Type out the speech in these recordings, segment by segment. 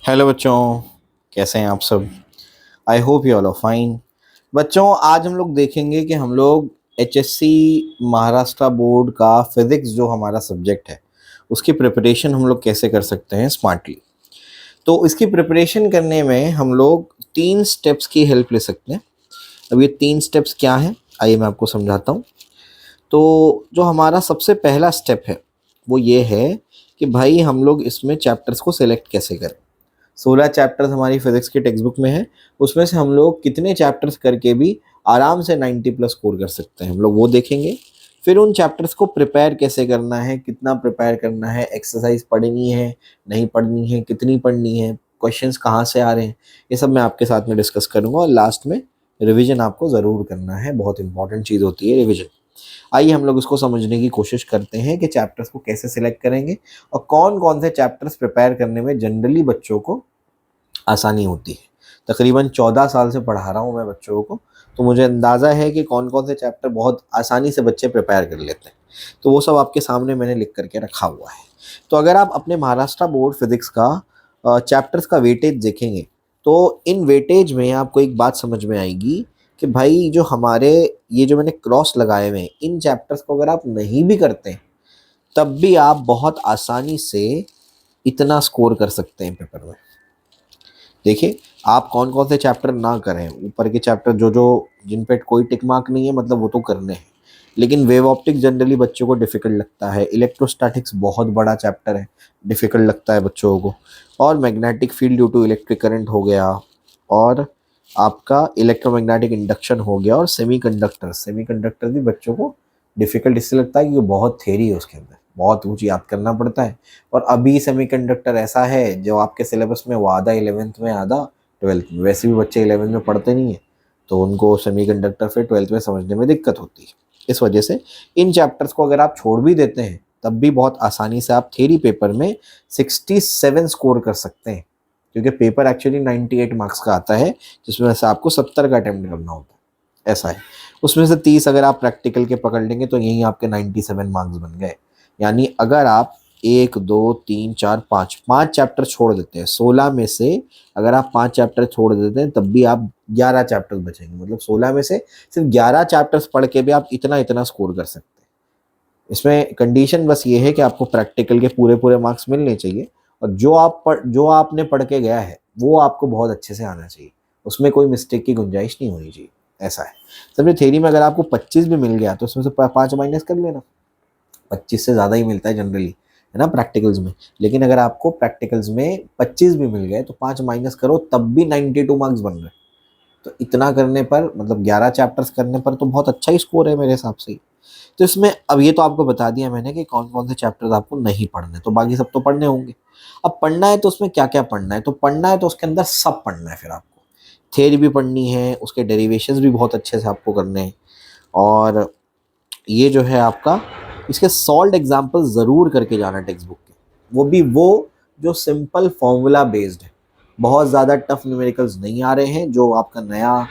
Hello बच्चों, कैसे हैं आप सब। I hope you all are fine. बच्चों, आज हम लोग देखेंगे कि हम लोग एचएससी महाराष्ट्र बोर्ड का फिजिक्स जो हमारा सब्जेक्ट है उसकी प्रिपरेशन हम लोग कैसे कर सकते हैं स्मार्टली। तो इसकी प्रिपरेशन करने में हम लोग 3 स्टेप्स की हेल्प ले सकते हैं। अब ये 3 स्टेप्स क्या हैं, आइए मैं आपको समझाता हूँ। तो जो हमारा सबसे पहला स्टेप है वो ये है कि भाई हम लोग इसमें चैप्टर्स को सिलेक्ट कैसे करें। 16 चैप्टर्स हमारी फिजिक्स की टेक्स्ट बुक में है। उसमें से हम लोग कितने चैप्टर्स करके भी आराम से 90+ स्कोर कर सकते हैं, हम लोग वो देखेंगे। फिर उन चैप्टर्स को प्रिपेयर कैसे करना है, कितना प्रिपेयर करना है, एक्सरसाइज पढ़नी है नहीं पढ़नी है, कितनी पढ़नी है, क्वेश्चंस कहाँ से आ रहे हैं, ये सब मैं आपके साथ में डिस्कस करूंगा। और लास्ट में रिवीजन आपको ज़रूर करना है, बहुत इंपॉर्टेंट चीज़ होती है रिवीजन। आइए हम लोग इसको समझने की कोशिश करते हैं कि चैप्टर्स को कैसे सिलेक्ट करेंगे और कौन कौन से चैप्टर्स प्रिपेयर करने में जनरली बच्चों को आसानी होती है। तकरीबन 14 साल से पढ़ा रहा हूँ मैं बच्चों को, तो मुझे अंदाज़ा है कि कौन कौन से चैप्टर बहुत आसानी से बच्चे प्रिपेयर कर लेते हैं। तो वो सब आपके सामने मैंने लिख करके रखा हुआ है। तो अगर आप अपने महाराष्ट्र बोर्ड फिजिक्स का चैप्टर्स का वेटेज देखेंगे तो इन वेटेज में आपको एक बात समझ में आएगी कि भाई जो हमारे ये जो मैंने क्रॉस लगाए हुए हैं इन चैप्टर्स को अगर आप नहीं भी करते हैं तब भी आप बहुत आसानी से इतना स्कोर कर सकते हैं पेपर में। देखिए, आप कौन कौन से चैप्टर ना करें, ऊपर के चैप्टर जो जो जिन पे कोई टिक मार्क नहीं है मतलब वो तो करने हैं। लेकिन वेव ऑप्टिक्स जनरली बच्चों को डिफिकल्ट लगता है, इलेक्ट्रोस्टैटिक्स बहुत बड़ा चैप्टर है, डिफिकल्ट लगता है बच्चों को। और magnetic field due to electric current हो गया, और आपका इलेक्ट्रोमैग्नेटिक इंडक्शन हो गया, और सेमीकंडक्टर भी बच्चों को डिफिकल्ट इससे लगता है क्योंकि बहुत थ्योरी है उसके अंदर, बहुत कुछ याद करना पड़ता है। और अभी सेमीकंडक्टर ऐसा है जो आपके सिलेबस में वो आधा 11th में आधा 12th में, वैसे भी बच्चे 11th में पढ़ते नहीं है तो उनको सेमीकंडक्टर फिर 12th में समझने में दिक्कत होती है। इस वजह से इन चैप्टर्स को अगर आप छोड़ भी देते हैं तब भी बहुत आसानी से आप थ्योरी पेपर में 67 स्कोर कर सकते हैं, क्योंकि पेपर एक्चुअली 98 मार्क्स का आता है जिसमें से आपको 70 का अटेम्प्ट करना होता है, ऐसा है। उसमें से 30 अगर आप प्रैक्टिकल के पकड़ लेंगे तो यही आपके 97 मार्क्स बन गए। यानी अगर आप 1 2 3 4 5 चैप्टर छोड़ देते हैं 16 में से, अगर आप 5 चैप्टर छोड़ देते हैं तब भी आप 11 चैप्टर बचेंगे, मतलब 16 में से सिर्फ 11 चैप्टर्स पढ़ के भी आप इतना इतना स्कोर कर सकते हैं। इसमें कंडीशन बस ये है कि आपको प्रैक्टिकल के पूरे पूरे मार्क्स मिलने चाहिए, और जो आपने पढ़ के गया है वो आपको बहुत अच्छे से आना चाहिए, उसमें कोई मिस्टेक की गुंजाइश नहीं होनी चाहिए, ऐसा है। समझे, थ्योरी में अगर आपको 25 भी मिल गया तो उसमें से 5 माइनस कर लेना, 25 से ज़्यादा ही मिलता है जनरली, है ना, प्रैक्टिकल्स में। लेकिन अगर आपको प्रैक्टिकल्स में 25 भी मिल गए तो 5 माइनस करो तब भी 92 मार्क्स बन रहे हैं। तो इतना करने पर, मतलब 11 चैप्टर्स करने पर तो बहुत अच्छा ही स्कोर है मेरे हिसाब से। तो इसमें अब ये तो आपको बता दिया मैंने कि कौन कौन से चैप्टर्स आपको नहीं पढ़ने, तो बाकी सब तो पढ़ने होंगे। अब पढ़ना है तो उसमें क्या क्या पढ़ना है, तो पढ़ना है तो उसके अंदर सब पढ़ना है। फिर आपको थ्योरी भी पढ़नी है, उसके डेरिवेशंस भी बहुत अच्छे से आपको करने हैं, और ये जो है आपका इसके सॉल्व एग्जाम्पल ज़रूर करके जाना टेक्स्ट बुक के, वो जो सिंपल फॉर्मूला बेस्ड है। बहुत ज़्यादा टफ न्यूमेरिकल्स नहीं आ रहे हैं। जो आपका नया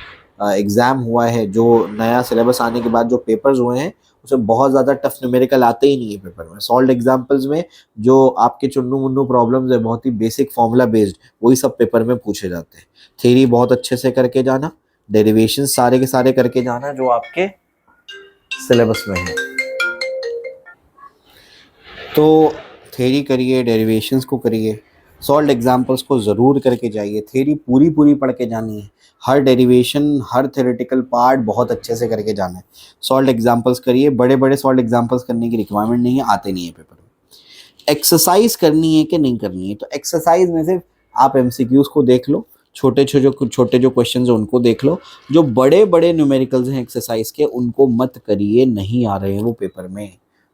एग्ज़ाम हुआ है, जो नया सिलेबस आने के बाद जो पेपर्स हुए हैं उसमें बहुत ज़्यादा टफ न्यूमेरिकल आते ही नहीं है पेपर में। सॉल्व एग्जाम्पल्स में जो आपके चुन्नू मुन्नू प्रॉब्लम्स है, बहुत ही बेसिक फॉर्मूला बेस्ड, वही सब पेपर में पूछे जाते हैं। थ्योरी बहुत अच्छे से करके जाना, डेरिवेशन सारे के सारे करके जाना जो आपके सिलेबस में है। तो थ्योरी करिए, डेरिवेशंस को करिए, सॉल्व एग्जांपल्स को ज़रूर करके जाइए। थ्योरी पूरी पूरी पढ़ के जानी है, हर डेरिवेशन हर थ्योरेटिकल पार्ट बहुत अच्छे से करके जाना है। सॉल्व एग्जांपल्स करिए, बड़े बड़े सॉल्व एग्जांपल्स करने की रिक्वायरमेंट नहीं है, आते नहीं है पेपर में। एक्सरसाइज करनी है कि नहीं करनी है, तो एक्सरसाइज में सिर्फ आप एमसीक्यूज को देख लो, छोटे जो क्वेश्चन है उनको देख लो। जो बड़े बड़े न्यूमेरिकल्स हैं एक्सरसाइज के उनको मत करिए, नहीं आ रहे हैं वो पेपर में,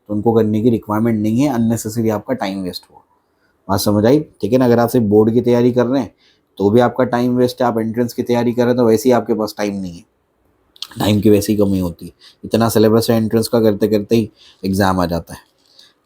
तो उनको करने की रिक्वायरमेंट नहीं है, अननेसेसरी आपका टाइम वेस्ट हो। बात समझ आई, ठीक है ना। अगर आप सिर्फ बोर्ड की तैयारी कर रहे हैं तो भी आपका टाइम वेस्ट है, आप एंट्रेंस की तैयारी कर रहे हैं तो वैसे ही आपके पास टाइम नहीं है, टाइम की वैसी कमी होती है। इतना सिलेबस है एंट्रेंस का, करते करते ही एग्ज़ाम आ जाता है।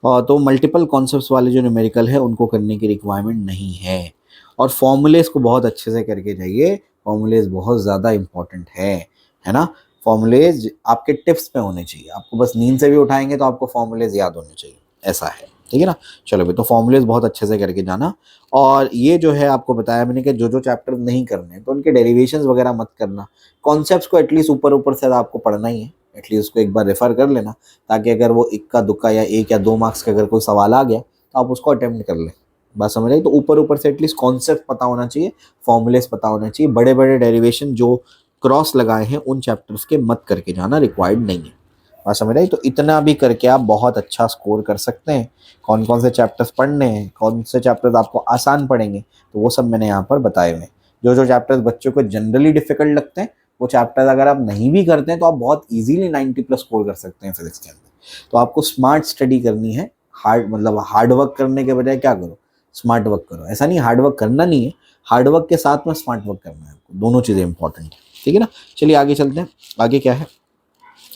और तो मल्टीपल कॉन्सेप्ट्स वाले जो न्यूमेरिकल है उनको करने की रिक्वायरमेंट नहीं है। और फॉर्मूलेस को बहुत अच्छे से करके जाइए, फॉर्मूलेस बहुत ज़्यादा इंपॉर्टेंट है ना। फॉर्मूलेज आपके टिप्स पे होने चाहिए, आपको बस नींद से भी उठाएंगे तो आपको फॉर्मूलेज याद होने चाहिए, ऐसा है। ठीक है ना। चलो भाई, तो फॉर्मूलेज बहुत अच्छे से करके जाना। और ये जो है आपको बताया मैंने कि जो जो चैप्टर नहीं करने तो उनके डेरिवेशंस वगैरह मत करना, कॉन्सेप्ट्स को एटलीस्ट ऊपर ऊपर से आपको पढ़ना ही है, एटलीस्ट उसको एक बार रेफर कर लेना, ताकि अगर वो इक्का दुक्का या 1 या 2 मार्क्स का अगर कोई सवाल आ गया तो आप उसको अटेम्प्ट कर लें। बात समझ आई। तो ऊपर ऊपर से एटलीस्ट कॉन्सेप्ट पता होना चाहिए, फॉर्मूलेस पता होना चाहिए, बड़े बड़े डेरिवेशन जो क्रॉस लगाए हैं उन चैप्टर्स के मत करके जाना, रिक्वायर्ड नहीं है। बात समझ आई। तो इतना भी करके आप बहुत अच्छा स्कोर कर सकते हैं। कौन कौन से चैप्टर्स पढ़ने हैं, कौन से चैप्टर्स आपको आसान पड़ेंगे, तो वो सब मैंने यहाँ पर बताए हुए हैं। जो जो चैप्टर्स बच्चों को जनरली डिफिकल्ट लगते हैं वो चैप्टर्स अगर आप नहीं भी करते हैं तो आप बहुत इजीली 90+ स्कोर कर सकते हैं फिजिक्स के अंदर। तो आपको स्मार्ट स्टडी करनी है, हार्ड वर्क करने के बजाय क्या करो, स्मार्ट वर्क करो। ऐसा नहीं हार्ड वर्क करना नहीं है, हार्ड वर्क के साथ में स्मार्ट वर्क करना है आपको, दोनों चीज़ें इंपॉर्टेंट है। ठीक है ना। चलिए आगे चलते हैं। आगे क्या है,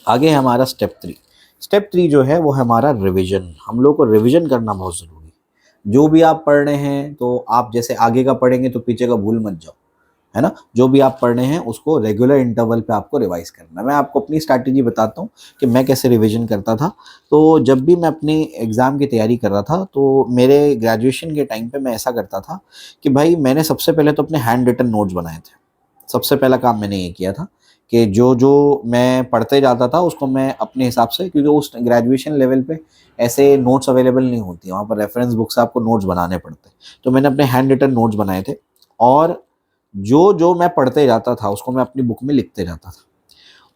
आगे है हमारा स्टेप 3। स्टेप 3 जो है वो है हमारा रिवीजन। हम लोग को रिवीजन करना बहुत ज़रूरी है। जो भी आप पढ़ रहे हैं तो आप जैसे आगे का पढ़ेंगे तो पीछे का भूल मत जाओ, है ना। जो भी आप पढ़ रहे हैं उसको रेगुलर इंटरवल पे आपको रिवाइज करना है। मैं आपको अपनी स्ट्रैटेजी बताता हूँ कि मैं कैसे रिवीजन करता था। तो जब भी मैं अपने एग्ज़ाम की तैयारी कर रहा था तो मेरे ग्रेजुएशन के टाइम पे मैं ऐसा करता था कि भाई मैंने सबसे पहले तो अपने हैंड रिटन नोट्स बनाए थे। सबसे पहला काम मैंने ये किया था कि जो जो मैं पढ़ते जाता था उसको मैं अपने हिसाब से, क्योंकि उस ग्रेजुएशन लेवल पे ऐसे नोट्स अवेलेबल नहीं होती, वहाँ पर रेफरेंस बुक से आपको नोट्स बनाने पड़ते, तो मैंने अपने हैंड रिटन नोट्स बनाए थे। और जो जो मैं पढ़ते जाता था उसको मैं अपनी बुक में लिखते जाता था।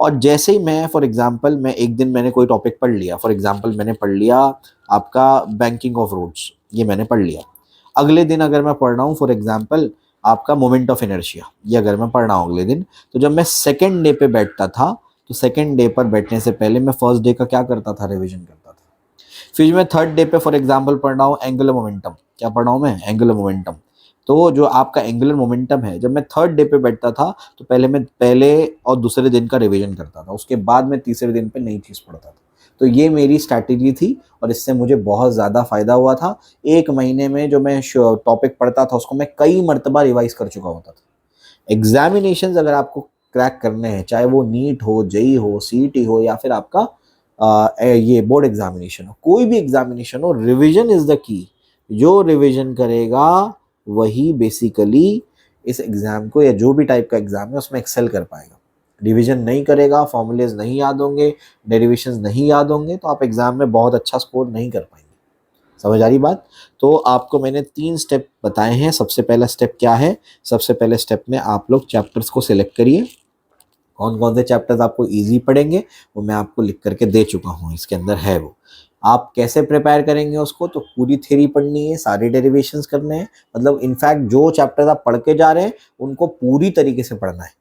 और जैसे ही मैं फॉर एग्जांपल मैं एक दिन मैंने कोई टॉपिक पढ़ लिया, फॉर एग्जांपल मैंने पढ़ लिया आपका बैंकिंग ऑफ रोड्स, ये मैंने पढ़ लिया। अगले दिन अगर मैं पढ़ रहा हूँ फॉर एग्जांपल आपका मोमेंट ऑफ इनर्शिया, ये अगर मैं पढ़ रहा हूँ अगले दिन, तो जब मैं सेकेंड डे पे बैठता था तो सेकेंड डे पर बैठने से पहले मैं फर्स्ट डे का क्या करता था, रिविजन करता था। फिर मैं थर्ड डे पे फॉर एग्जांपल पढ़ रहा हूँ एंगुलर मोमेंटम, क्या पढ़ रहा हूँ मैं, एंगुलर मोमेंटम। तो जो आपका एंगुलर मोमेंटम है, जब मैं थर्ड डे पे बैठता था तो पहले मैं पहले और दूसरे दिन का रिवीजन करता था, उसके बाद मैं तीसरे दिन पे नई चीज़ पढ़ता था। तो ये मेरी स्ट्रैटेजी थी और इससे मुझे बहुत ज़्यादा फ़ायदा हुआ था। 1 महीने में जो मैं टॉपिक पढ़ता था उसको मैं कई मरतबा रिवाइज कर चुका होता था। एग्जामिनेशंस अगर आपको क्रैक करने हैं, चाहे वो नीट हो, जेई हो, सीईटी हो या फिर आपका ये बोर्ड एग्जामिनेशन हो, कोई भी एग्जामिनेशन हो, रिवीजन इज़ द की। जो रिवीजन करेगा वही बेसिकली इस एग्ज़ाम को या जो भी टाइप का एग्ज़ाम है उसमें एक्सेल कर पाएगा। रिवीजन नहीं करेगा, फॉर्मूलेज नहीं याद होंगे, डेरिवेशंस नहीं याद होंगे, तो आप एग्ज़ाम में बहुत अच्छा स्कोर नहीं कर पाएंगे। समझ आ रही बात। तो आपको मैंने 3 स्टेप बताए हैं। सबसे पहला स्टेप क्या है, सबसे पहले स्टेप में आप लोग चैप्टर्स को सिलेक्ट करिए, कौन कौन से चैप्टर्स आपको ईजी पड़ेंगे वो मैं आपको लिख करके दे चुका हूँ, इसके अंदर है वो। आप कैसे प्रिपेयर करेंगे उसको, तो पूरी थ्योरी पढ़नी है, सारे डेरिवेशंस करने हैं, मतलब इनफैक्ट जो चैप्टर्स आप पढ़ के जा रहे हैं उनको पूरी तरीके से पढ़ना है।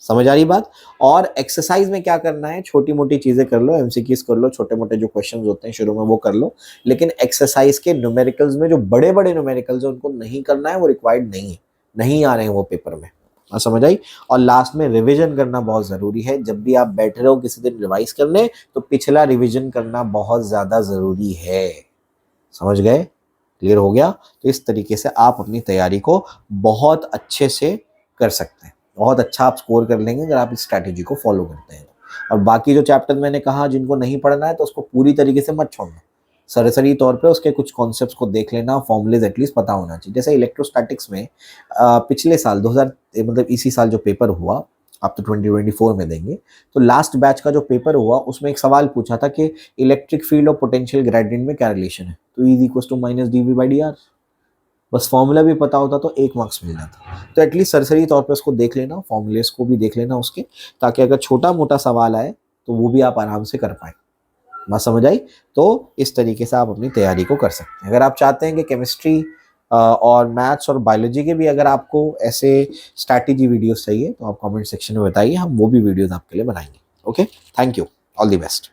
समझ आ रही बात। और एक्सरसाइज में क्या करना है, छोटी मोटी चीज़ें कर लो, एमसीक्यूज कर लो, छोटे मोटे जो क्वेश्चंस होते हैं शुरू में वो कर लो, लेकिन एक्सरसाइज के न्यूमेरिकल्स में जो बड़े बड़े न्यूमेरिकल्स हैं उनको नहीं करना है, वो रिक्वायर्ड नहीं है, नहीं आ रहे हैं वो पेपर में। समझ आई। और लास्ट में रिवीजन करना बहुत ज़रूरी है। जब भी आप बैठ रहे हो किसी दिन रिवाइज करने तो पिछला रिवीजन करना बहुत ज़्यादा ज़रूरी है। समझ गए, क्लियर हो गया। तो इस तरीके से आप अपनी तैयारी को बहुत अच्छे से कर सकते हैं, बहुत अच्छा आप स्कोर कर लेंगे अगर आप इस स्ट्रैटेजी को फॉलो करते हैं। और बाकी जो चैप्टर मैंने कहा जिनको नहीं पढ़ना है तो उसको पूरी तरीके से मत छोड़ना, सरसरी तौर पे उसके कुछ कॉन्सेप्ट्स को देख लेना, फॉर्मूलेज एटलीस्ट पता होना चाहिए। जैसे इलेक्ट्रोस्टैटिक्स में पिछले साल 2000 मतलब इसी साल जो पेपर हुआ, आप तो 2024 में देंगे, तो लास्ट बैच का जो पेपर हुआ उसमें एक सवाल पूछा था कि इलेक्ट्रिक फील्ड और पोटेंशियल ग्रेडियंट में क्या रिलेशन है, तो E equals to minus dV/dr। बस फॉर्मूला भी पता होता तो 1 मार्क्स मिल जाता। तो एटलीस्ट सरसरी तौर पे उसको देख लेना, फॉर्मूलेस को भी देख लेना उसके, ताकि अगर छोटा मोटा सवाल आए तो वो भी आप आराम से कर पाए। बात समझ आई। तो इस तरीके से आप अपनी तैयारी को कर सकते हैं। अगर आप चाहते हैं कि केमिस्ट्री और मैथ्स और बायोलॉजी के भी अगर आपको ऐसे स्ट्रैटेजी वीडियोस चाहिए तो आप कमेंट सेक्शन में बताइए, हम वो भी वीडियोस आपके लिए बनाएंगे। Okay, thank you, all the best.